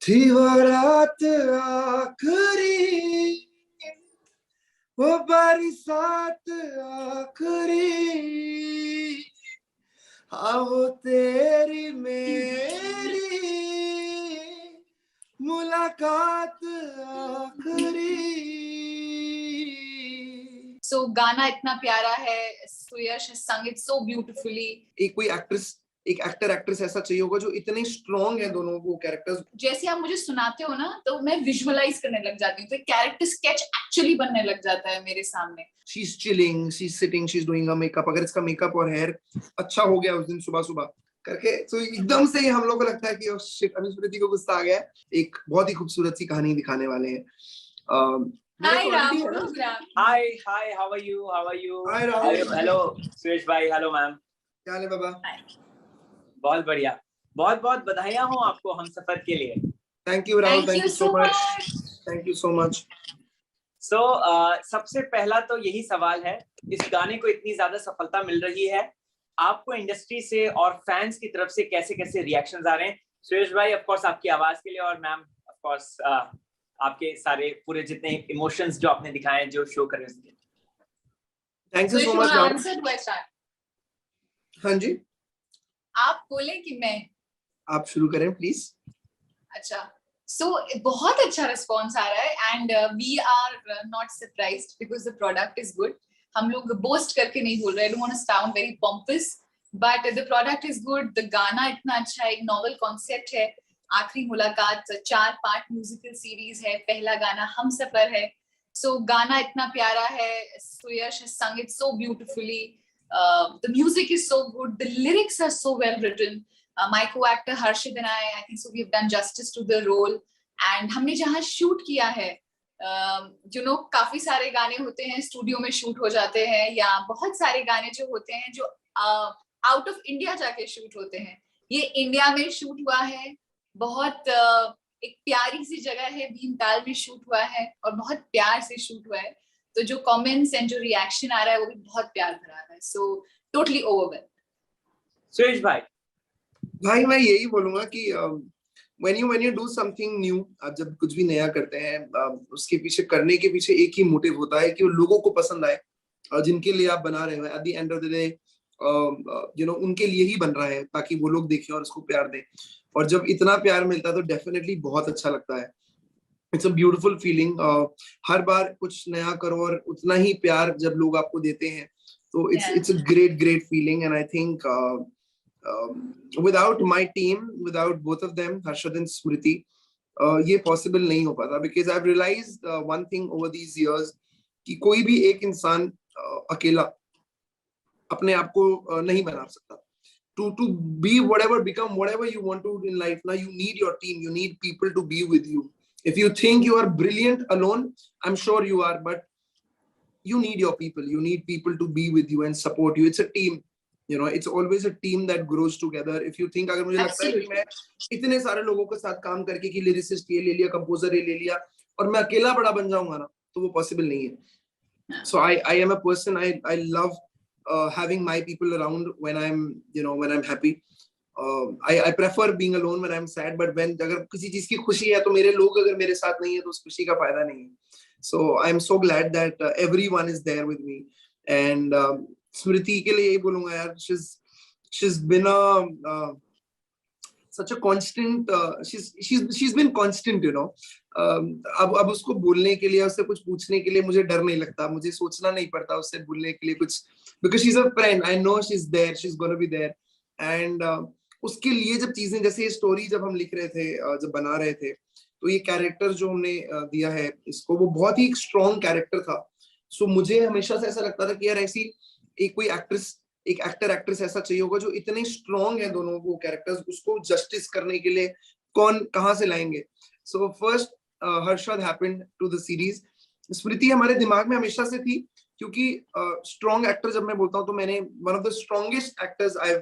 थी वो रात आखिरी, वो बरसात आखिरी, हाँ वो तेरी मेरी मुलाकात आखिरी। So गाना इतना प्यारा है, सुयश has sung it so beautifully. एक कोई एक्टर एक्ट्रेस ऐसा चाहिए होगा जो इतने स्ट्रॉन्ग है, दोनों वो कैरेक्टर्स। जैसे आप मुझे सुनाते हो ना तो मैं विजुअलाइज करने लग जाती हूँ, तो कैरेक्टर स्केच एक्चुअली बनने लग जाता है मेरे सामने। She's chilling, she's sitting, she's doing her makeup. अगर इसका मेकअप और हेयर अच्छा हो गया उस दिन सुबह सुबह करके, तो एकदम से हम लोग को लगता है कि ओह शिट, अभी स्मृति को गुस्सा आ गया है। एक बहुत ही खूबसूरत सी कहानी दिखाने वाले हैं। Hi Ram, how are you? Hi Ram. Hello Suresh भाई, हेलो मैम, क्या हाल है बाबा? बहुत बढ़िया, बहुत बहुत बधाइयां हो आपको हम सफर के लिए। Thank you Rahul, thank you so much. Thank you so much. So सबसे पहला तो यही सवाल है, इस गाने को इतनी ज्यादा सफलता मिल रही है, आपको इंडस्ट्री से और फैंस की तरफ से कैसे कैसे रिएक्शंस आ रहे हैं? सुरेश भाई ऑफ कोर्स आपकी आवाज के लिए, और मैम ऑफ कोर्स आपके सारे पूरे जितने इमोशंस जो आपने दिखाए हैं, जो शो कर रहे हैं। Thank you so much. हाँ जी, आप बोले कि मैं? आप शुरू करें प्लीज। अच्छा, so बहुत अच्छा रिस्पॉन्स आ रहा है and we are not surprised because the product is good. हम लोग बोस्ट करके नहीं बोल रहे, I don't want to sound very pompous, but the product is good. The गाना इतना अच्छा है, एक नॉवल कॉन्सेप्ट है। आखिरी मुलाकात 4 पार्ट म्यूजिकल सीरीज है, पहला गाना हम सफर है। सो गाना इतना प्यारा है, सुयश has sung it so beautifully. The music is so good, the lyrics are so well written. My co-actor Harshid and I think so we have done justice to the role. And हमने जहाँ shoot किया है, काफी सारे गाने होते हैं studio में शूट हो जाते हैं, या बहुत सारे गाने जो होते हैं जो आउट ऑफ इंडिया जाके शूट होते हैं, ये इंडिया में शूट हुआ है। बहुत एक प्यारी सी जगह है, भीमताल में शूट हुआ है और बहुत प्यार से शूट हुआ है। तो जो कमेंट्स एंड जो रिएक्शन आ रहा है वो भी बहुत प्यार भरा है। So totally overwhelmed. सुरेश भाई मैं यही बोलूंगा कि when you do something new, आप जब कुछ भी नया करते हैं, उसके पीछे करने के पीछे एक ही मोटिव होता है कि वो लोगों को पसंद आए, और जिनके लिए आप बना रहे हो at the end of the day उनके लिए ही बन रहा है, ताकि वो लोग देखें और उसको प्यार दें। और जब इतना प्यार मिलता है तो डेफिनेटली बहुत अच्छा लगता है। It's a beautiful feeling. हर बार कुछ नया करो और उतना ही प्यार जब लोग आपको देते हैं, तो it's a great feeling. And I think without my team, without both of them, Harshad and Smriti, ये possible नहीं हो पाता, because I've realized one thing over these years कि कोई भी एक इंसान अकेला अपने आप को नहीं बना सकता। To be whatever, become whatever you want to in life, now you need your team, you need people to be with you. If you think you are brilliant alone, I'm sure you are, but you need your people, you need people to be with you and support you. It's a team, it's always a team that grows together. If you think, अगर मुझे लगता है कि मैं इतने सारे लोगों के साथ काम करके कि लिरिसिस्ट ये ले लिया, कंपोजर ये ले लिया, और मैं अकेला बड़ा बन जाऊंगा ना, तो वो पॉसिबल नहीं है। So I am a person, I love having my people around when I'm happy. I prefer being alone when I'm sad, but when अगर किसी चीज की खुशी है तो मेरे लोग अगर मेरे साथ नहीं है तो उस खुशी का फायदा नहीं है। So I'm so glad that everyone is there with me. And Smriti के लिए यही बोलूंगा यार, she's been such a constant, she's been constant, अब उसको बोलने के लिए, उससे कुछ पूछने के लिए मुझे डर नहीं लगता, मुझे सोचना नहीं पड़ता उससे बोलने के लिए कुछ, because she's a friend, I know she's there, she's gonna be there. And उसके लिए जब चीजें, जैसे ये स्टोरी जब हम लिख रहे थे, जब बना रहे थे, तो ये कैरेक्टर जो हमने दिया है इसको, वो बहुत ही स्ट्रॉन्ग कैरेक्टर था। सो मुझे हमेशा से ऐसा लगता था कि यार ऐसी एक कोई एक एक्टर एक्ट्रेस ऐसा चाहिए होगा जो इतने स्ट्रॉन्ग है, दोनों वो कैरेक्टर्स, उसको जस्टिस करने के लिए कौन कहाँ से लाएंगे। So first Harshad happened to the series. Smriti हमारे दिमाग में हमेशा से थी, क्योंकि स्ट्रॉन्ग एक्टर जब मैं बोलता हूँ तो मैंने one of the strongest actors I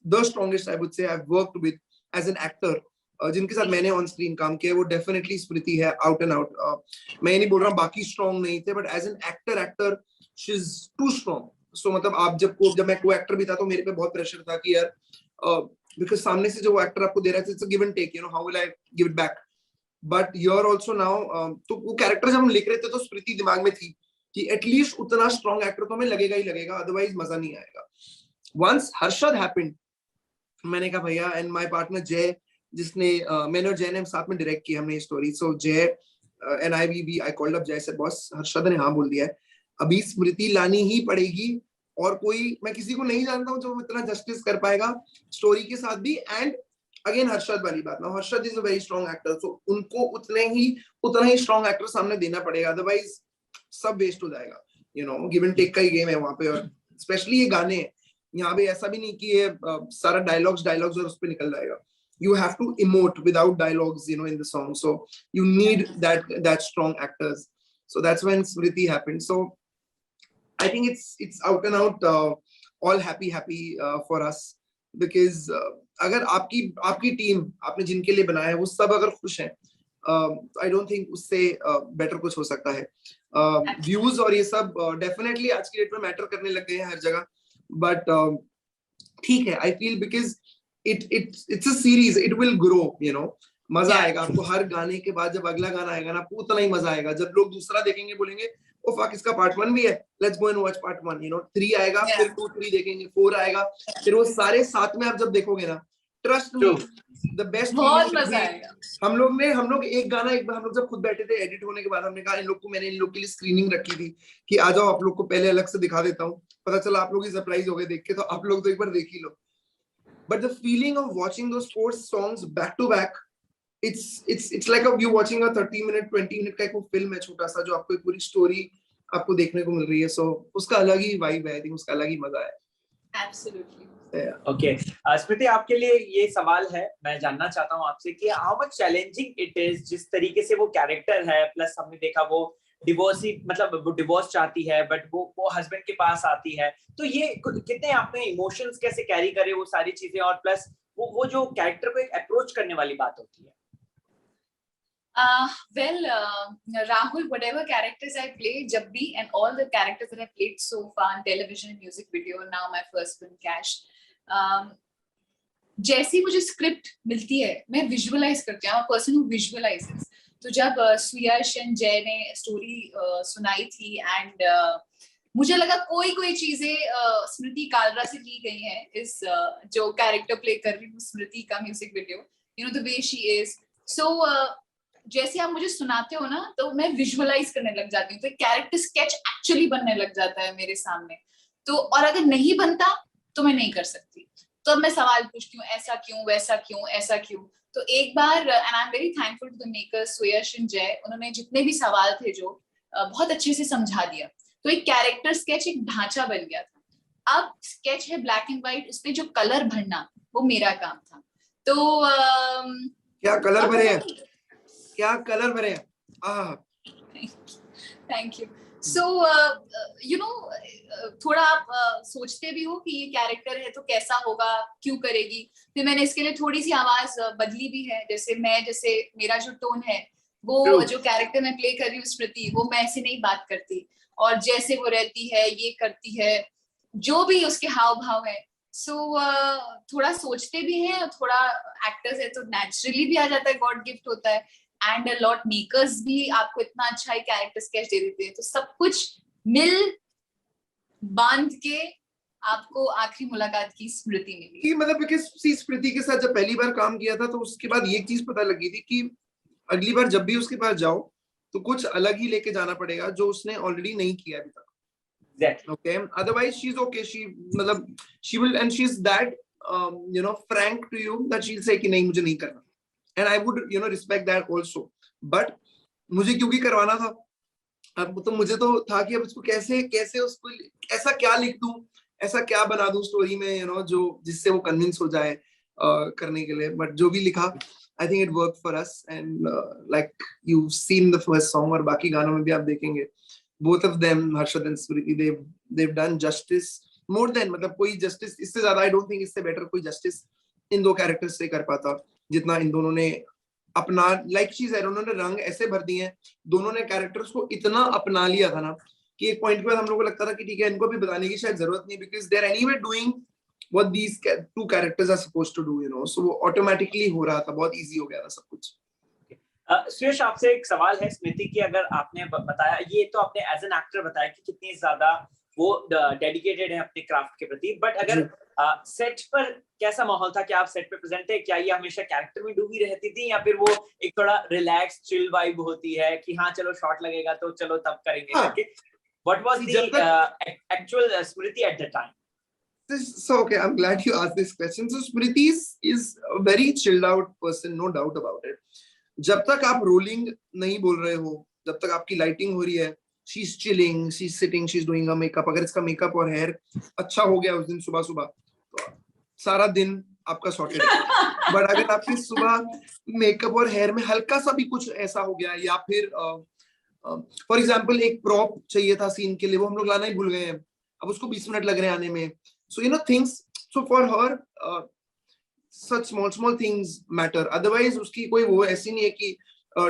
would say I worked with as an actor, जिनके साथ मैंने ऑन स्क्रीन काम किया है, वो डेफिनेटली स्मृति है, आउट एंड आउट। मैं ये नहीं बोल रहा हूँ बाकी स्ट्रॉन्ग नहीं थे, but as an actor she is too strong. So मतलब आप जब मैं को एक्टर भी था तो मेरे पे बहुत प्रेशर था कि यार, बिकॉज सामने से जो वो एक्टर आपको दे रहा है, it's a give and take, how will I give it back. But your also now, तो वो कैरेक्टर जब हम लिख रहे थे तो स्मृति दिमाग में थी कि एटलीस्ट उतना स्ट्रॉन्ग एक्टर तो हमें लगेगा ही लगेगा, अदरवाइज मजा नहीं आएगा. वंस हर्षद हैपेंड, मैंने कहा भैया, एंड माय पार्टनर जय, जिसने मैंने और जय ने साथ में डायरेक्ट किया हमने ये स्टोरी. सो जय एंड आई कॉल्ड अप जय से, बॉस हर्षद ने हाँ बोल दिया है, अभी स्मृति लानी ही पड़ेगी, और कोई, मैं किसी को नहीं जानता हूँ जो इतना जस्टिस कर पाएगा स्टोरी के साथ भी. एंड अगेन हर्षद वाली बात ना, Harshad is a very strong actor, so उनको उतना ही स्ट्रॉन्ग एक्टर सामने देना पड़ेगा, अदरवाइज सब वेस्ट हो जाएगा. You know, give and take का ही गेम है वहां पे. और स्पेशली ये गाने यहाँ पे ऐसा भी नहीं कि ये सारा डायलॉग्स और उस पे निकल जाएगा. You have to emote without dialogues, you know, in the song. So you need that strong actors. So that's when Smriti happened. So I think it's out and out all happy for us, because अगर आपकी team आपने जिनके लिए बनाया है वो सब अगर खुश हैं, I don't think उससे बेटर कुछ हो सकता है. व्यूज और ये सब डेफिनेटली आज की डेट में मैटर करने लग गए हैं हर जगह, बट ठीक है, I feel because it's a series, it will grow, you know. मजा आएगा आपको हर गाने के बाद, जब अगला गाना आएगा ना आपको उतना ही मजा आएगा. जब लोग दूसरा देखेंगे बोलेंगे ओ फक, इसका पार्ट 1 भी है, let's go and watch part 1, you know. 3 आएगा, फिर 2 3 देखेंगे, 4 आएगा, फिर वो सारे साथ में आप जब देखोगे ना, ट्रस्ट मी, द बेस्ट, बहुत मजा आएगा. हम लोग एक गाना, हम लोग जब खुद बैठे थे एडिट होने के बाद, हमने कहा मैंने इन लोग के लिए स्क्रीनिंग रखी थी कि आ जाओ आप लोग को पहले अलग से दिखा देता हूँ. पता चला आप लोग ही सरप्राइज हो गए देख के, तो आप लोग तो एक बार देख ही लो. But the feeling of watching those 4 songs back to back, it's like you watching a 30-minute 20-minute का एक फिल्म है छोटा सा, जो आपको एक पूरी स्टोरी आपको देखने को मिल रही है. सो उसका अलग ही वाइब है, आई थिंक उसका अलग ही मजा है. Absolutely. ओके, स्मृति आपके लिए ये सवाल है, मैं जानना चाहता हूँ आपसे कि how much challenging it is, जिस तरीके से वो कैरेक्टर है, प्लस हमने देखा वो डिवोर्सी, मतलब वो डिवोर्स चाहती है बट वो हस्बैंड के पास आती है, तो ये कितने आपने इमोशंस कैसे कैरी करे वो सारी चीजें, और प्लस वो जो कैरेक्टर को एक अप्रोच करने वाली बात होती है. Rahul, whatever characters I played, जब भी, and all the characters that I played so far in television and music video, now my first film Cash, जैसी मुझे स्क्रिप्ट मिलती है मैं विजुअलाइज करती हूँ, पर्सन हु विजुअलाइजेस. तो जब सुयश एंड जय ने स्टोरी सुनाई थी, एंड मुझे लगा कोई चीजें स्मृति कालरा से ली गई हैं. इस जो कैरेक्टर प्ले कर रही हूँ स्मृति का music video, you know, the way she is. So जैसे आप मुझे सुनाते हो ना, तो मैं विजुअलाइज करने लग जाती हूँ, तो कैरेक्टर स्केच एक्चुअली बनने लग जाता है मेरे सामने. तो और अगर नहीं बनता तो मैं नहीं कर सकती, तो अब मैं सवाल पूछती हूँ, ऐसा क्यों, वैसा क्यों, ऐसा क्यों. तो एक बार, and I am very thankful to the makers Suyash and Jay, उन्होंने जितने भी सवाल थे जो बहुत अच्छे से समझा दिया. तो एक कैरेक्टर स्केच, एक ढांचा बन गया था. अब स्केच है ब्लैक एंड व्हाइट, उसपे जो कलर भरना वो मेरा काम था. तो क्या कलर भरे हैं, क्या कलर भरे हैं. Thank you. So you know, थोड़ा आप सोचते भी हो कि ये कैरेक्टर है तो कैसा होगा, क्यों करेगी. फिर मैंने इसके लिए थोड़ी सी आवाज बदली भी है. जैसे मेरा जो टोन है, वो जो कैरेक्टर मैं प्ले कर रही हूँ स्मृति, वो मैं ऐसे नहीं बात करती, और जैसे वो रहती है, ये करती है, जो भी उसके हाव भाव है. सो थोड़ा सोचते भी हैं, थोड़ा एक्टर्स है तो नेचुरली भी आ जाता है, गॉड गिफ्ट होता है. एंड लॉट मेकर्स भी आपको इतना अच्छा ही कैरेक्टर स्केच दे देते हैं. तो सब कुछ मिल बांध के आपको आखिरी मुलाकात की स्मृति मिली. कि मतलब बिकॉज़ स्मृति के साथ जब पहली बार काम किया था, तो उसके बाद ये चीज पता लगी थी कि अगली बार जब भी उसके पास जाओ तो कुछ अलग ही लेके जाना पड़ेगा जो उसने ऑलरेडी नहीं किया अभी तक. Okay, otherwise she's okay, she will, and she's that you know, frank to you that she'll say कि नहीं मुझे नहीं करना, and I would, you know, respect that also. But मुझे क्योंकि करवाना था, अब तो मुझे तो था कि अब इसको कैसे उसको ऐसा क्या लिख दूं, ऐसा क्या बना दूं स्टोरी में, you know, जो जिससे वो कन्विंस हो जाए करने के लिए. बट जो भी लिखा, I think it worked for us, and like you've seen the first song, और बाकी गानों में भी आप देखेंगे, both of them, Harshad and Smriti, they've done justice more than, मतलब कोई justice इससे ज्यादा, I don't think इससे better कोई justice इन दो कैरेक्टर्स से कर पाता जितना इन दोनों ने अपना, लाइक चीज है, उन्होंने रंग ऐसे भर दिए हैं, दोनों ने कैरेक्टर्स को इतना अपना लिया था ना कि एक पॉइंट पे हम लोगों को लगता था कि ठीक है, इनको भी बताने की शायद जरूरत नहीं, because they are anyway doing what these two characters are supposed to do, you know. So वो ऑटोमेटिकली हो रहा था, बहुत इजी हो गया था सब कुछ. सुयश आपसे एक सवाल है स्मृति की, अगर आपने बताया, ये तो आपने एज एन एक्टर बताया कि कितनी ज्यादा वो डेडिकेटेड है अपने क्राफ्ट के प्रति, बट अगर सेट पर कैसा माहौल था? क्या आप सेट पे प्रेजेंट थे? क्या ये हमेशा कैरेक्टर में डूबी रहती थी, या फिर वो एक थोड़ा रिलैक्स चिल वाइब होती है कि हाँ चलो शॉट लगेगा तो चलो तब करेंगे करके? What was the actual Smriti at the time? So okay, I'm glad you asked this question. So Smriti is a very chilled out person, no doubt about it. जब तक आप रोलिंग नहीं बोल रहे हो, जब तक आपकी लाइटिंग हो रही है, she's chilling, she's sitting, she's doing her makeup. अगर इसका मेकअप और हेयर अच्छा हो गया उस दिन सुबह सुबह, तो सारा दिन आपका सॉर्टेड है. बट अगर आपकी सुबह मेकअप और हेयर में हल्का सा भी कुछ ऐसा हो गया, या फिर फॉर एग्जाम्पल एक प्रॉप चाहिए था सीन के लिए, वो हम लोग लाना ही भूल गए हैं, अब उसको 20 मिनट लग रहे हैं आने में. So you know things. So for her, such small things matter. Otherwise उसकी कोई वो ऐसी नहीं है कि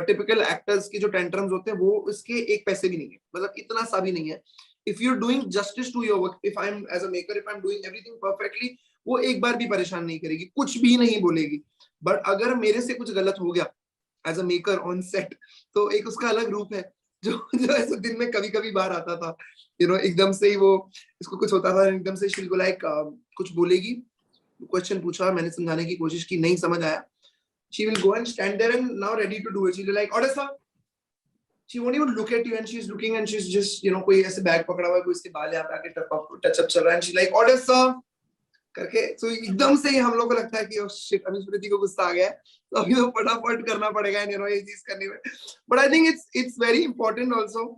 typical actors की जो tantrums होते हैं वो इसके एक पैसे भी नहीं है, मतलब इतना सा भी नहीं है. If you're doing justice to your work, if I'm as a maker, if I'm doing everything perfectly, वो एक बार भी परेशान नहीं करेगी, कुछ भी नहीं बोलेगी. But अगर मेरे से कुछ गलत हो गया as a maker on set, तो एक उसका अलग रूप है जो ऐसे दिन में कभी कभी बाहर आता था. You know, एकदम से ही वो इसको कुछ होता था, एकदम से she'll go like कुछ बोलेगी, क्वेश्चन पूछा, मैंने समझाने की कोशिश की, नहीं समझ आया, she will go and stand there and now ready to do it. She'll be like, order sir. She won't even look at you and she's looking and she's just, you know, कोई ऐसे bag पकड़ा हुआ है, कोई इसके बाल यहाँ पे आके टच अप चल रहा है, and she's like, order sir करके. So एकदम से ही हम लोग को लगता है कि oh shit, अभी स्मृति को गुस्सा आ गया है, तो अभी तो फटाफट करना पड़ेगा, you know, ये चीज करने में. But I think it's very important also.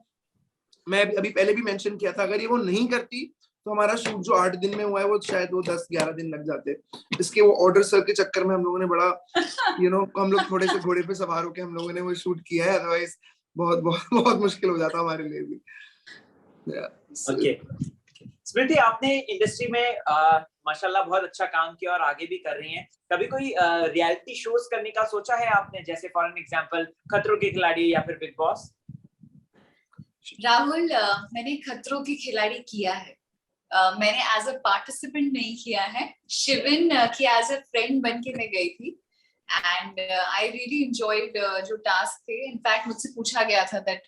मैं अभी पहले भी मेंशन किया था, अगर ये वो नहीं करती तो हमारा शूट जो 8 दिन में हुआ है वो शायद वो 10-11 दिन लग जाते. इसके वो ऑर्डर सर के चक्कर में हम लोगों ने बड़ा, you know, हम लोग थोड़े से घोड़े पे सवार होके हम लोगों ने वो शूट किया है, अदरवाइज बहुत बहुत बहुत मुश्किल हो जाता हमारे लिए भी. ओके स्मृति, आपने इंडस्ट्री में माशाल्लाह बहुत अच्छा काम किया और आगे भी कर रही हैं. कभी कोई रियलिटी शोज करने का सोचा है आपने, जैसे फॉर एन एग्जांपल खतरों के खिलाड़ी या फिर बिग बॉस? राहुल, मैंने खतरों के खिलाड़ी किया है. मैंने एज अ पार्टिसिपेंट नहीं किया है. शिविन की एज अ फ्रेंड बन के मैं गई थी एंड आई रियली एंजॉयड जो टास्क थे. इनफैक्ट मुझसे पूछा गया था दैट,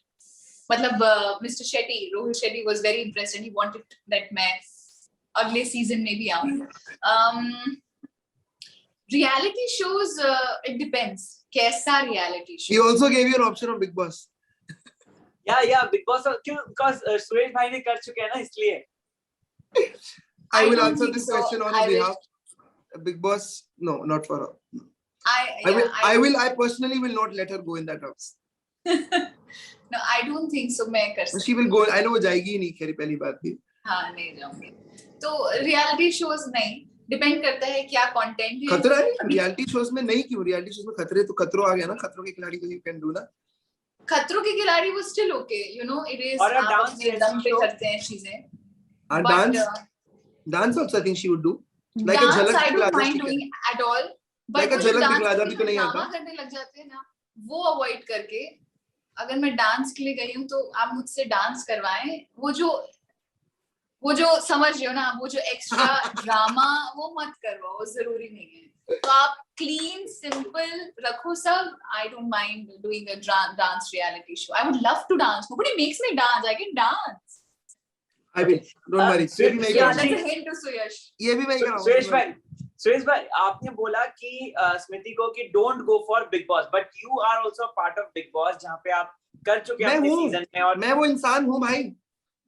मतलब mister Shetty, Rohit Shetty was very impressed and he wanted that मैं अगले सीजन में भी आऊं. रियलिटी शोज, इट डिपेंड्स कैसा reality show. He also gave you an option of Big Boss. या बिग बॉस क्यों? बिकॉज़ सुरेश भाई ने कर चुके हैं ना, इसलिए. I will answer this question on your behalf. Big Boss, no, not for her. I personally will not let her go in that house. No, I don't think so. मैं कर सकती. She will go. I know वो जाएगी ही नहीं, खैर पहली बात भी. हाँ, नहीं जाऊंगी. तो रियलिटी शोज नहीं, डिपेंड करता है क्या कंटेंट है. खतरा है रियलिटी शोज में. नहीं क्यों? रियलिटी शोज में खतरे तो खतरों आ गया ना. खतरों के खिलाड़ी को you can do ना. खतरों के खिलाड़ी वो still okay, you know, it is और डांस दम पे करते हैं चीजें. Dance also I think she would do. Like a Dance झलक I दिखला don't जा mind doing at all. Like a वो झलक dance दिखला जा के भी तो नहीं लिए आता. ड्रामा करने लग जाते हैं ना, वो अवॉइड करके अगर मैं डांस के लिए गई हूँ तो आप मुझसे डांस करवाएं. वो जो समझ रहे हो ना, वो जो एक्स्ट्रा ड्रामा वो मत करवाओ, वो जरूरी नहीं है. तो आप क्लीन सिंपल रखो सब. I don't mind doing a dance reality show. I would love to dance. Nobody makes me dance. I can dance. I will. Don't worry. ये भी मैं Yeah, कराऊंगा. that's a hint to Suyash. ये भी मैं कराऊंगा. सुरेश भाई आपने बोला कि स्मृति को कि don't go for Bigg Boss, but you are also part of Bigg Boss जहां पे आप कर चुके हैं अपने सीजन में. और मैं वो इंसान हूँ भाई.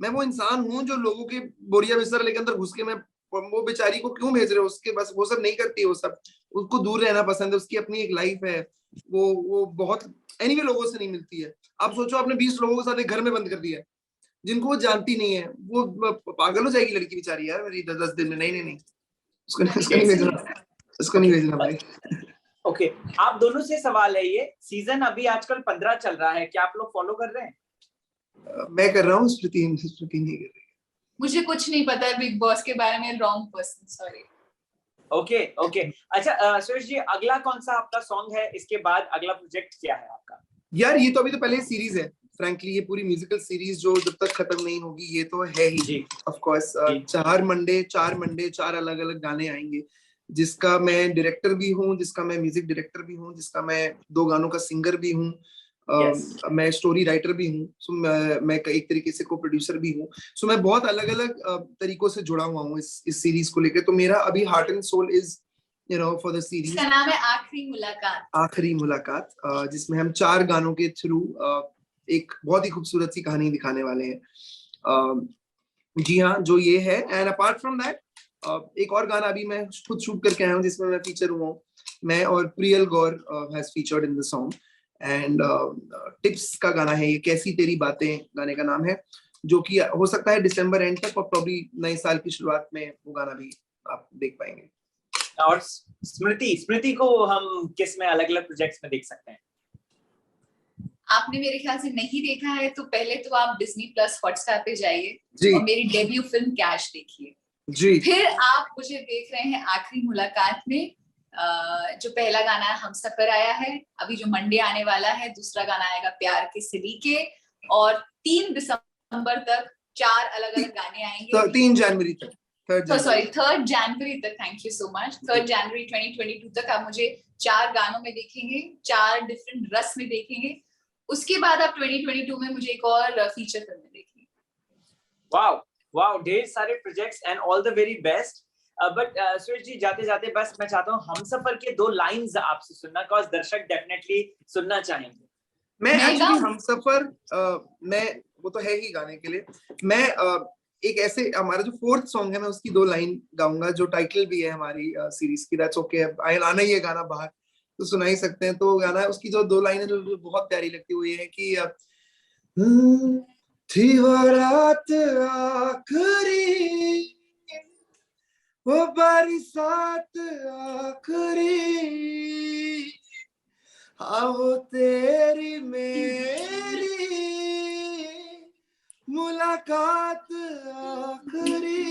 मैं वो इंसान हूँ जो लोगों के बोरिया बिस्तर लेके अंदर घुस के मैं वो बेचारी को क्यों भेज रहे हो? उसके बस वो सब नहीं करती. वो सब उसको दूर रहना पसंद है. उसकी अपनी एक लाइफ है. वो बहुत एनीवे लोगों से नहीं मिलती है. आप सोचो आपने 20 लोगों के साथ एक घर में बंद कर दिया है जिनको वो जानती नहीं है. वो पागल हो जाएगी लड़की बेचारी यार मेरी 10 दिन में. नहीं उसको नहीं भेजना भाई. ओके आप दोनों से सवाल है, ये सीजन अभी आजकल 15 चल रहा है, क्या आप लोग फॉलो कर रहे हैं? मैं कर रहा हूँ. स्मृति नहीं कर रही. मुझे कुछ नहीं पता है बिग बॉस के बारे में. Wrong person, sorry. ओके अच्छा सुरेश जी, अगला कौन सा आपका सॉन्ग है? इसके बाद अगला प्रोजेक्ट क्या है आपका? यार ये तो अभी तो पहले सीरीज है. फ्रैंकली ये पूरी म्यूजिकल सीरीज जो जब तक खत्म नहीं होगी ये तो है ही. ऑफ कोर्स 4 मंडे 4 अलग अलग गाने आएंगे. जिसका मैं डायरेक्टर भी हूँ, जिसका मैं म्यूजिक डायरेक्टर भी हूँ, जिसका मैं 2 गानों का सिंगर भी हूँ, मैं स्टोरी राइटर भी हूँ, सो मैं एक तरीके से को प्रोड्यूसर भी हूँ। सो मैं बहुत अलग अलग तरीकों से जुड़ा हुआ हूँ इस सीरीज को लेकर। तो मेरा अभी heart and soul is for the series. इसका नाम है आखिरी मुलाकात। आखिरी मुलाकात, जिसमें हम 4 गानों के थ्रू एक बहुत ही खूबसूरत सी कहानी दिखाने वाले हैं। जी हाँ, जो ये है। एंड अपार्ट फ्रॉम दैट एक और गाना अभी मैं खुद शूट करके आया हूँ, जिसमें मैं फीचर हुआ हूँ। मैं और Priyal Gaur has featured in the song. And Tips का गाना है ये, कैसी तेरी बातें गाने का नाम है, जो कि हो सकता है दिसंबर एंड तक और प्रॉब्ली नए साल की शुरुआत में वो गाना भी आप देख पाएंगे। और स्मृति को हम किस में अलग अलग प्रोजेक्ट्स में देख सकते हैं? आपने मेरे ख्याल से नहीं देखा है तो पहले तो आप डिज्नी प्लस हॉटस्टार पे जाइए जी और मेरी डेब्यू फिल्म कैश देखिए। जी। फिर आप मुझे देख रहे हैं आखिरी मुलाकात में, जो पहला गाना है हम सफर आया है, अभी जो मंडे आने वाला है दूसरा गाना आएगा प्यार के सलीके, और 3 दिसंबर तक 4 अलग अलग गाने आएंगे। 3 जनवरी तक, 3 जनवरी तक, थैंक यू सो मच। 3 जनवरी 2022 तक आप मुझे 4 गानों में देखेंगे, 4 डिफरेंट रस में देखेंगे। उसके बाद आप 2022 में मुझे एक और फीचर फिल्म में देखेंगे। वाओ वाओ, ढेर सारे projects and all the very best. But Suresh ji, जाते जाते बस मैं चाहता हूँ हमसफर के 2 लाइंस आपसे सुनना, बिकॉज़ दर्शक डेफिनेटली सुनना चाहेंगे। मैं एक्चुअली हमसफर मैं वो तो है ही गाने के लिए, मैं एक ऐसे हमारा जो 4th सॉन्ग है मैं उसकी 2 लाइन गाऊंगा, जो टाइटल भी है हमारी सीरीज की। दैट्स ओके, आना ही है गाना बाहर तो सुना ही सकते हैं। तो गाना उसकी जो 2 लाइन है जो बहुत प्यारी लगती है वो ये है कि थी वो रात आखिरी, वो बरसात आखिरी, हाँ वो तेरी मेरी मुलाकात आखिरी।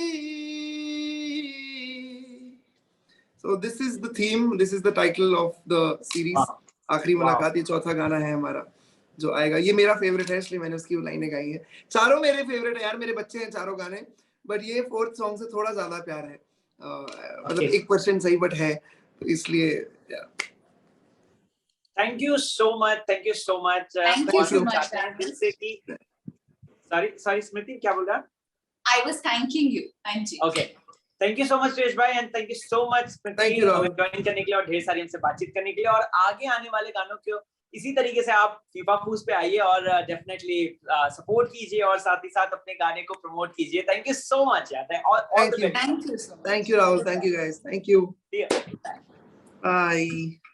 So this is the theme, this is the title of the series, आखिरी मुलाकात। ये 4था गाना है हमारा जो आएगा। ये मेरा फेवरेट है, इसलिए मैंने उसकी लाइनें गाई है। चारों मेरे फेवरेट है यार, मेरे बच्चे हैं चारों गाने, बट ये 4th सॉन्ग से थोड़ा ज्यादा प्यार है, मतलब 1% सही बट है, तो इसलिए thank you so much, thank you so much. Thank you so much, दिल से कि सॉरी स्मृति, क्या बोल रहा? I was thanking you। हाँ जी। Okay, thank you so much Suresh भाई, and thank you so much Thank you, Rahul। Join करने के लिए और ढेर सारी हमसे बातचीत करने के लिए। और आगे आने वाले गानों को इसी तरीके से आप फीफा फूज पे आइए और डेफिनेटली सपोर्ट कीजिए और साथ ही साथ अपने गाने को प्रमोट कीजिए। थैंक यू सो मच यार, Thank you so much। Thank you Rahul, thank you guys, thank you, bye।